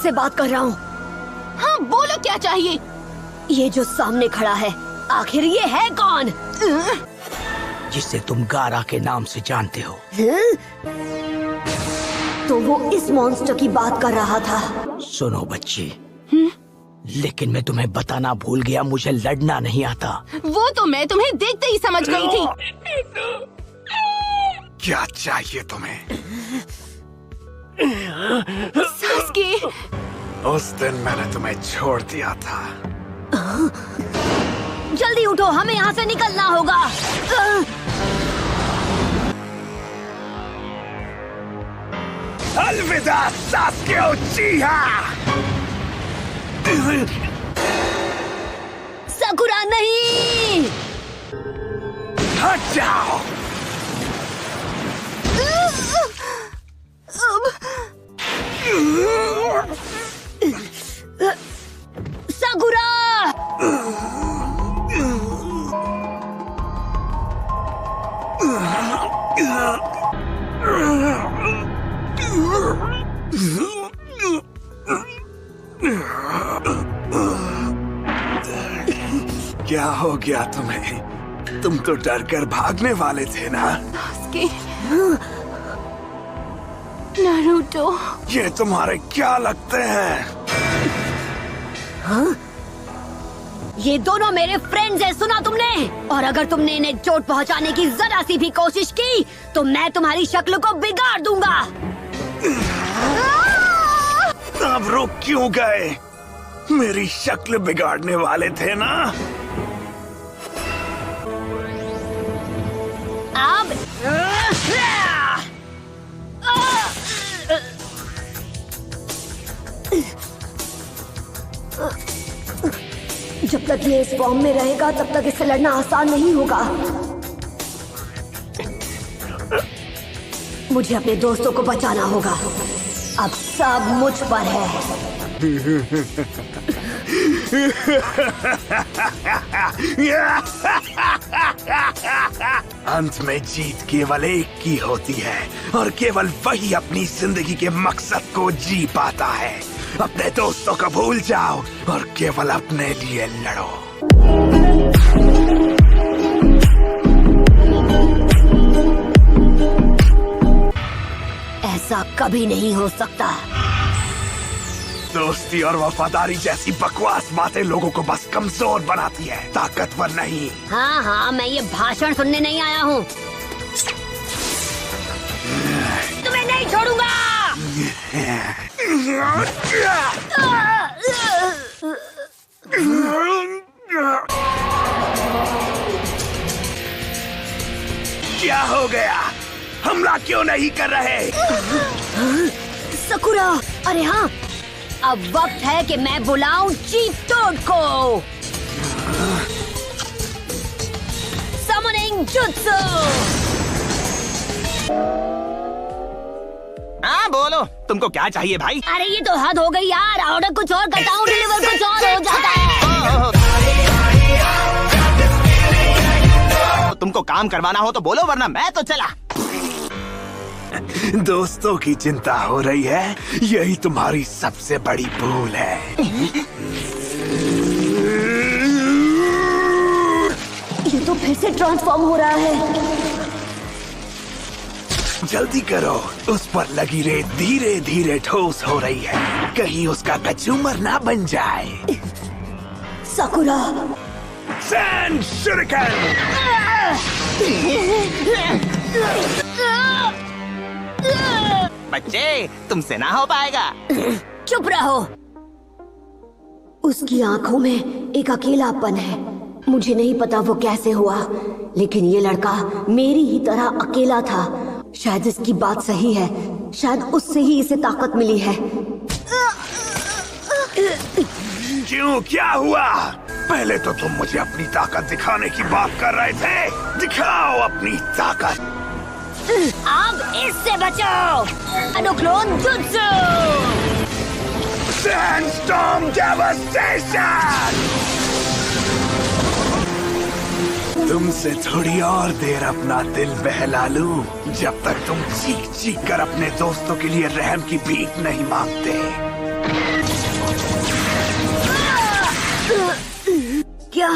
से बात कर रहा हूँ। हाँ बोलो, क्या चाहिए? ये जो सामने खड़ा है, आखिर ये है कौन? जिसे तुम गारा के नाम से जानते हो। तो वो इस मॉन्स्टर की बात कर रहा था। सुनो बच्ची, लेकिन मैं तुम्हें बताना भूल गया, मुझे लड़ना नहीं आता। वो तो मैं तुम्हें देखते ही समझ गई थी। क्या चाहिए तुम्हें? सास्की, उस दिन मैंने तुम्हें छोड़ दिया था। जल्दी उठो, हमें यहाँ से निकलना होगा। अलविदा सास्की उचिहा। साकुरा नहीं, हट जाओ। साकुरा! क्या हो गया तुम्हें? तुम तो डर कर भागने वाले थे ना? सास्की, नारुतो, ये तुम्हारे क्या लगते हैं? हाँ? ये दोनों मेरे फ्रेंड्स हैं, सुना तुमने? और अगर तुमने इन्हें चोट पहुंचाने की जरा सी भी कोशिश की तो मैं तुम्हारी शक्ल को बिगाड़ दूंगा। अब रुक क्यों गए? मेरी शक्ल बिगाड़ने वाले थे ना? अब जब तक ये इस फॉर्म में रहेगा तब तक इससे लड़ना आसान नहीं होगा। मुझे अपने दोस्तों को बचाना होगा। अब सब मुझ पर है। अंत में जीत केवल एक की होती है और केवल वही अपनी जिंदगी के मकसद को जी पाता है। अपने दोस्तों को भूल जाओ और केवल अपने लिए लड़ो। ऐसा कभी नहीं हो सकता। दोस्ती और वफादारी जैसी बकवास बातें लोगों को बस कमजोर बनाती है, ताकतवर नहीं। हाँ हाँ, मैं ये भाषण सुनने नहीं आया हूँ। तुम्हें नहीं छोड़ूंगा। क्या हो गया? हमला क्यों नहीं कर रहे? सकुरा, अरे हाँ, अब वक्त है कि मैं बुलाऊं चीफ टोड को। Summoning jutsu. हाँ बोलो, तुमको क्या चाहिए भाई? अरे ये तो हद हो गई यार, ऑर्डर कुछ और करता हूँ, डिलीवर कुछ और हो जाता है। तुमको काम करवाना हो तो बोलो, वरना मैं तो चला। दोस्तों की चिंता हो रही है, यही तुम्हारी सबसे बड़ी भूल है। ये तो फिर से ट्रांसफॉर्म हो रहा है। जल्दी करो, उस पर लगी रेत धीरे धीरे ठोस हो रही है, कहीं उसका कचूमर ना बन जाए। सकुरा, सैंड शuriken! बच्चे, तुमसे ना हो पाएगा। चुप रहो। उसकी आंखों में एक अकेलापन है। मुझे नहीं पता वो कैसे हुआ, लेकिन ये लड़का मेरी ही तरह अकेला था। शायद इसकी बात सही है, शायद उससे ही इसे ताकत मिली है। क्यों, क्या हुआ? पहले तो तुम मुझे अपनी ताकत दिखाने की बात कर रहे थे। दिखाओ अपनी ताकत। अब इससे बचो। अनुक्लोन जुत्सु। Sandstorm devastation. तुमसे थोड़ी और देर अपना दिल बहला लूं, जब तक तुम चीख चीख कर अपने दोस्तों के लिए रहम की भीख नहीं मांगते। क्या?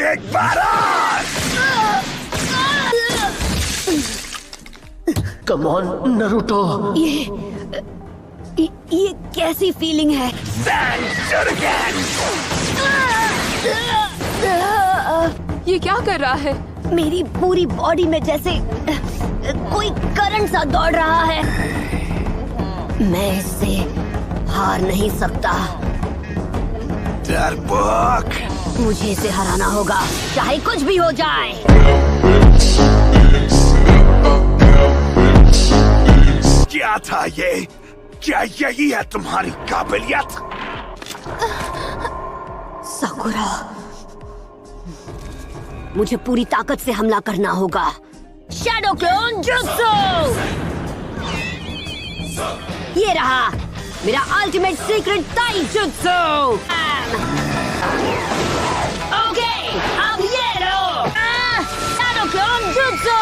एक बार और। Come on Naruto. ये कैसी फीलिंग है? ये क्या कर रहा है? मेरी पूरी बॉडी में जैसे कोई करंट सा दौड़ रहा है। मैं इससे हार नहीं सकता। डरपोक। मुझे इसे हराना होगा, चाहे कुछ भी हो जाए। क्या था ये? क्या यही है तुम्हारी काबिलियत? साकुरा, मुझे पूरी ताकत से हमला करना होगा। Shadow clone jutsu. ये रहा मेरा अल्टीमेट सीक्रेट ताई जुत्सु। ओके, अब ये लो शैडो क्लोन जुत्सु।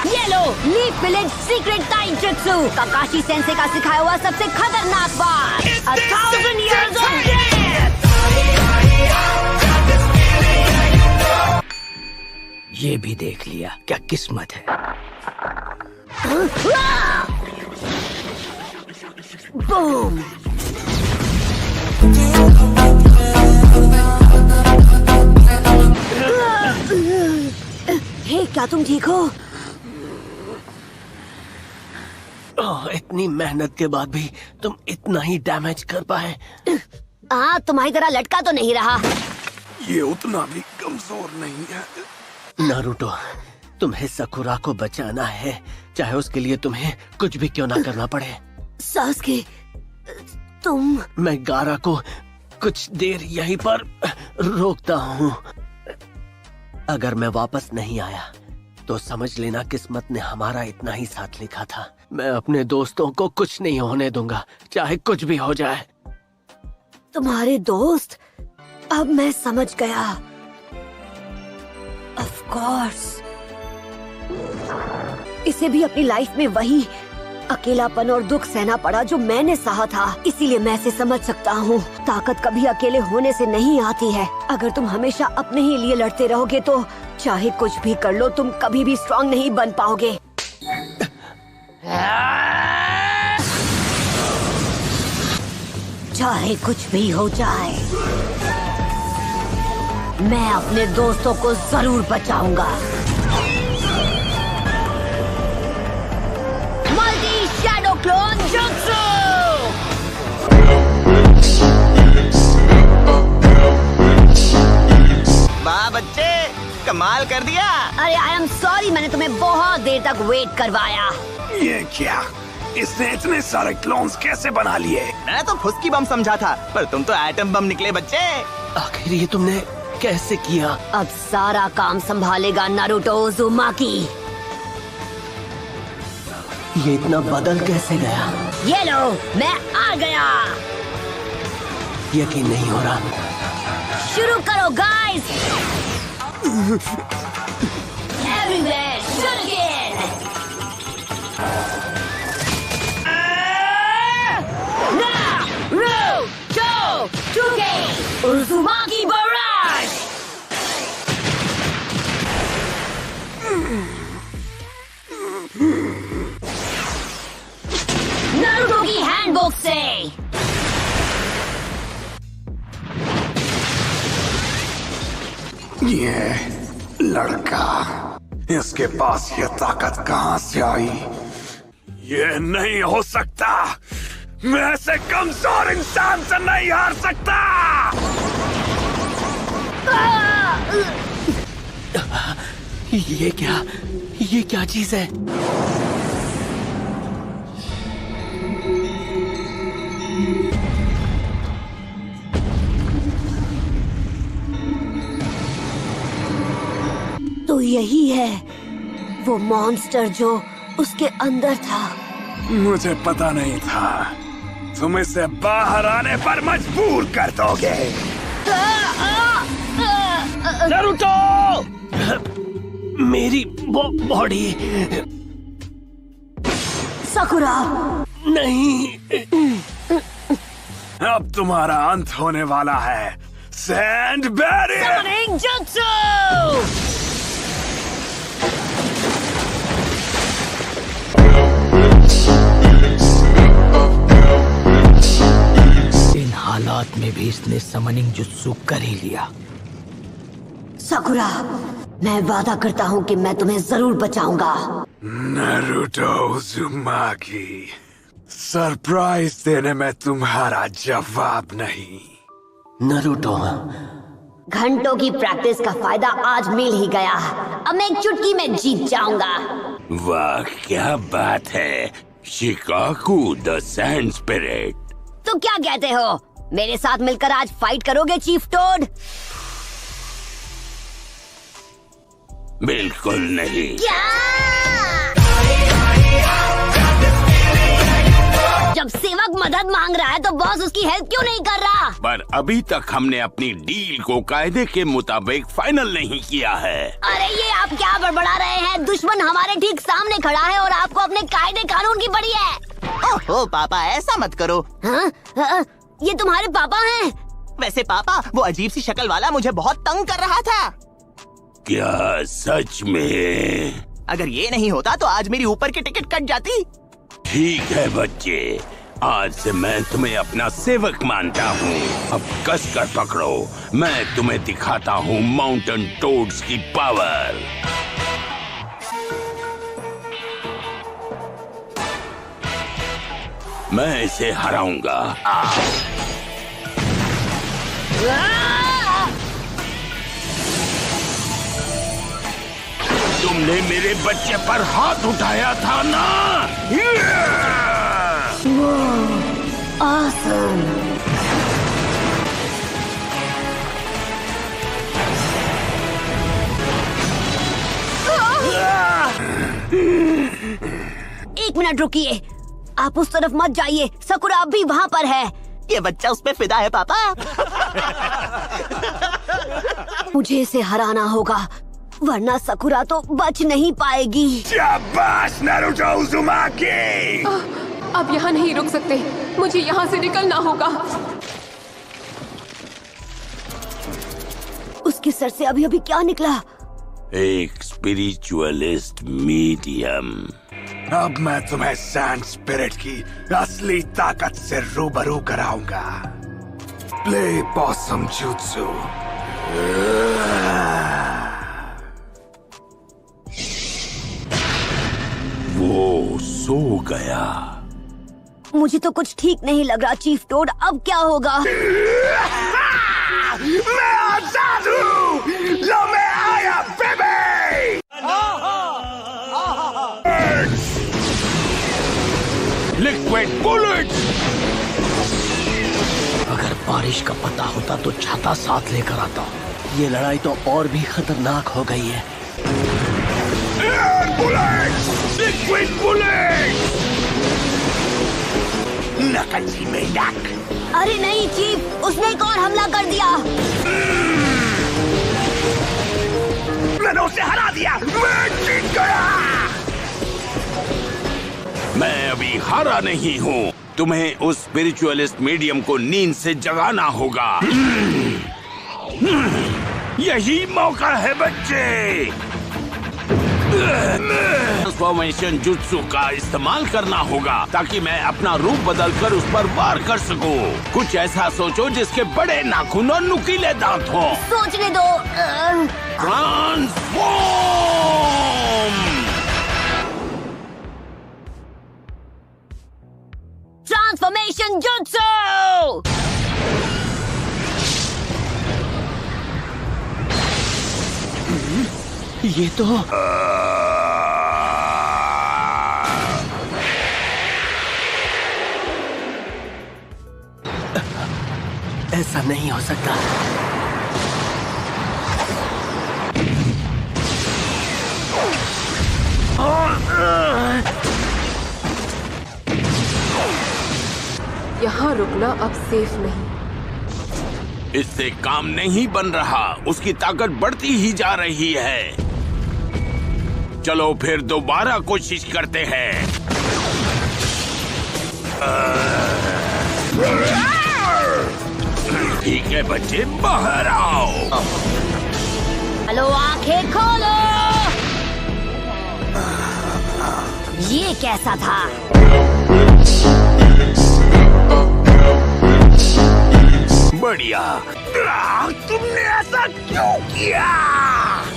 ये लो लीफ विलेज सीक्रेट ताई जुत्सु, काकाशी सेंसे का सिखाया हुआ सबसे खतरनाक बात। 1000 years of death। ये भी देख लिया, क्या किस्मत है। बूम। हे, क्या तुम ठीक हो? इतनी मेहनत के बाद भी तुम इतना ही डैमेज कर पाए। तुम्हारी तरह लटका तो नहीं रहा। ये उतना भी कमजोर नहीं है। नारुतो, तुम्हें साकुरा को बचाना है, चाहे उसके लिए तुम्हें कुछ भी क्यों ना करना पड़े। सासुके, तुम। मैं गारा को कुछ देर यहीं पर रोकता हूँ। अगर मैं वापस नहीं आया तो समझ लेना किस्मत ने हमारा इतना ही साथ लिखा था। मैं अपने दोस्तों को कुछ नहीं होने दूंगा, चाहे कुछ भी हो जाए। तुम्हारे दोस्त? अब मैं समझ गया। ऑफ कोर्स, इसे भी अपनी लाइफ में वही अकेलापन और दुख सहना पड़ा जो मैंने सहा था। इसीलिए मैं इसे समझ सकता हूँ। ताकत कभी अकेले होने से नहीं आती है। अगर तुम हमेशा अपने ही लिए लड़ते रहोगे तो चाहे कुछ भी कर लो, तुम कभी भी स्ट्रांग नहीं बन पाओगे। चाहे कुछ भी हो जाए, मैं अपने दोस्तों को जरूर बचाऊंगा। Multi shadow clone jutsu. वाह बच्चे, कमाल कर दिया। अरे आई एम सॉरी, मैंने तुम्हें बहुत देर तक वेट करवाया। ये क्या? इसने इतने सारे क्लोन्स कैसे बना लिए? मैं तो फुसकी बम समझा था, पर तुम तो एटम बम निकले बच्चे। आखिर ये तुमने कैसे किया? अब सारा काम संभालेगा नारुतो उज़ुमाकी। ये इतना बदल कैसे गया? ये लो, मैं आ गया। यकीन नहीं हो रहा। शुरू करो guys. Everywhere shoot again. Naruto टुके उज़ुमाकी बराज। नारुतो की हैंडबुक से। ये लड़का, इसके पास ये ताकत कहां से आई? ये नहीं हो सकता। मैं ऐसे कमजोर इंसान से नहीं हार सकता। ये क्या चीज है? यही है वो मॉन्स्टर जो उसके अंदर था। मुझे पता नहीं था तुम इसे बाहर आने पर मजबूर कर दोगे। नारुतो! मेरी बॉडी साकुरा, नहीं। अब तुम्हारा अंत होने वाला है सैंड बैरियर। इन हालात में भी इसने समनिंग जुत्सु कर ही लिया। साकुरा, मैं वादा करता हूँ कि मैं तुम्हें जरूर बचाऊंगा। नारुतो उज़ुमाकी, सरप्राइज देने में तुम्हारा जवाब नहीं। नारुतो, घंटों की प्रैक्टिस का फायदा आज मिल ही गया। अब मैं एक चुटकी में जीत जाऊंगा। वाह क्या बात है शिकाकू द सैंड स्पिरिट। तो क्या कहते हो, मेरे साथ मिलकर आज फाइट करोगे चीफ टोड? बिल्कुल नहीं। क्या? जब सेवक मदद मांग रहा है तो बॉस उसकी हेल्प क्यों नहीं कर रहा? पर अभी तक हमने अपनी डील को कायदे के मुताबिक फाइनल नहीं किया है। अरे ये आप क्या बड़बड़ा रहे हैं? दुश्मन हमारे ठीक सामने खड़ा है और आपको अपने कायदे कानून की पड़ी है। ओहो पापा, ऐसा मत करो। हाँ? ये तुम्हारे पापा हैं? वैसे पापा, वो अजीब सी शक्ल वाला मुझे बहुत तंग कर रहा था। क्या सच में? अगर ये नहीं होता तो आज मेरी ऊपर की टिकट कट जाती। ठीक है बच्चे, आज से मैं तुम्हें अपना सेवक मानता हूँ। अब कस कर पकड़ो, मैं तुम्हें दिखाता हूँ माउंटेन टोड्स की पावर। मैं इसे हराऊंगा। तुमने मेरे बच्चे पर हाथ उठाया था ना? Awesome. एक मिनट रुकिए, आप उस तरफ मत जाइए। साकुरा अब भी वहाँ पर है। ये बच्चा उस पे फिदा है पापा। मुझे इसे हराना होगा, वरना साकुरा तो बच नहीं पाएगी। शाबाश नारुतो उज़ुमाकी। अब यहाँ नहीं रुक सकते, मुझे यहाँ से निकलना होगा। उसके सर से अभी अभी क्या निकला? एक स्पिरिचुअलिस्ट मीडियम। अब मैं तुम्हें सैंड स्पिरिट की असली ताकत से रूबरू कराऊंगा। Play POSSUM jutsu. वो सो गया। मुझे तो कुछ ठीक नहीं लग रहा चीफ टोड, अब क्या होगा? मैं आजाद हूँ। लो मैं आया बेबी। Liquid bullet. अगर बारिश का पता होता तो छाता साथ लेकर आता। ये लड़ाई तो और भी खतरनाक हो गई है। Bullet, liquid bullet. नकली मेंढक। अरे नहीं चीफ, उसने एक और हमला कर दिया। मैंने उसे हरा दिया। मैं जीत गया। मैं अभी हारा नहीं हूँ। तुम्हें उस स्पिरिचुअलिस्ट मीडियम को नींद से जगाना होगा। यही मौका है बच्चे। ट्रांसफॉर्मेशन जुत्सु का इस्तेमाल करना होगा ताकि मैं अपना रूप बदलकर उस पर वार कर सकूं। कुछ ऐसा सोचो जिसके बड़े नाखून और नुकीले दांत हों। सोचने दो। ट्रांसफॉर्म। Transformation jutsu. ये तो ऐसा नहीं हो सकता। यहाँ रुकना अब सेफ नहीं। इससे काम नहीं बन रहा, उसकी ताकत बढ़ती ही जा रही है। चलो फिर दोबारा कोशिश करते हैं। ठीक है बच्चे, बाहर आओ। हेलो, आंखें खोलो। ये कैसा था? बढ़िया। तुमने ऐसा क्यों किया?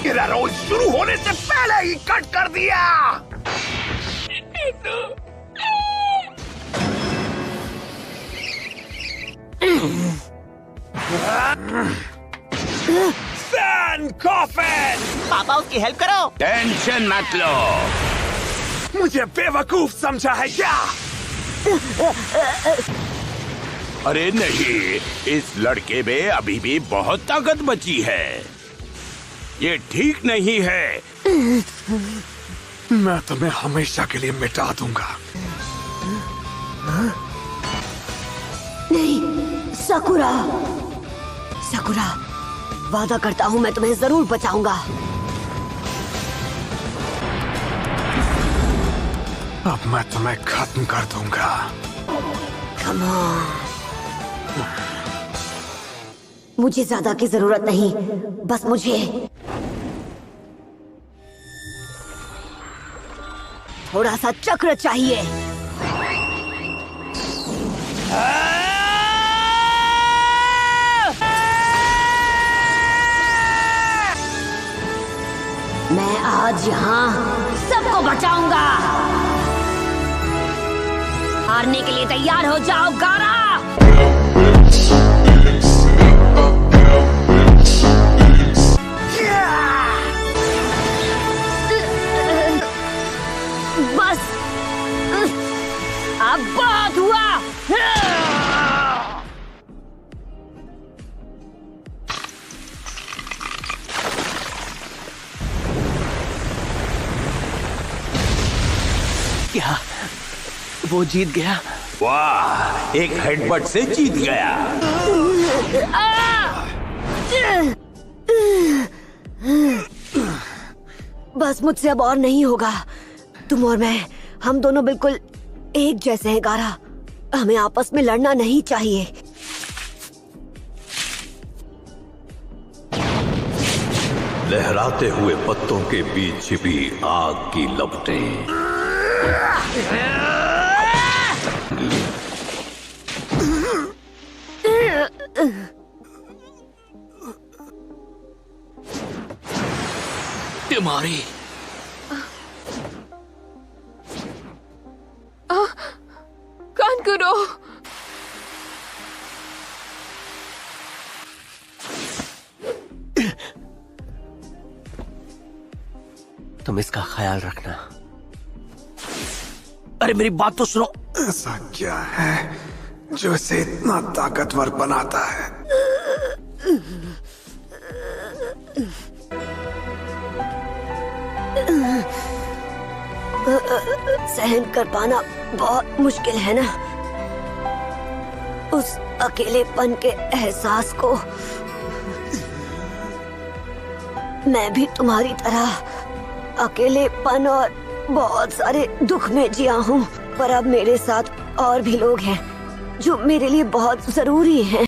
मेरा रोज शुरू होने से पहले ही कट कर दिया। सैन कॉफिन! पापा उसकी हेल्प करो। टेंशन मत लो। मुझे बेवकूफ समझा है क्या? अरे नहीं, इस लड़के में अभी भी बहुत ताकत बची है। ये ठीक नहीं है। मैं तुम्हें हमेशा के लिए मिटा दूंगा। नहीं, साकुरा। साकुरा, वादा करता हूँ मैं तुम्हें जरूर बचाऊंगा। अब मैं तुम्हें खत्म कर दूंगा। Come on। मुझे ज्यादा की जरूरत नहीं, बस मुझे थोड़ा सा चक्र चाहिए। मैं आज यहाँ सबको बचाऊंगा। हारने के लिए तैयार हो जाओ, गारा। बस अब बहुत हुआ। क्या वो जीत गया? वाह, एक हेडबट से जीत गया। बस मुझसे अब और नहीं होगा। तुम और मैं, हम दोनों बिल्कुल एक जैसे हैं गारा। हमें आपस में लड़ना नहीं चाहिए। लहराते हुए पत्तों के बीच छिपी आग की लपटें। तुम्हारी कानकुरो, तुम इसका ख्याल रखना। अरे मेरी बात तो सुनो। ऐसा क्या है जो इसे इतना ताकतवर बनाता है? सहन कर पाना बहुत मुश्किल है ना, उस अकेलेपन के एहसास को। मैं भी तुम्हारी तरह अकेलेपन और बहुत सारे दुख में जिया हूँ, पर अब मेरे साथ और भी लोग हैं जो मेरे लिए बहुत जरूरी हैं।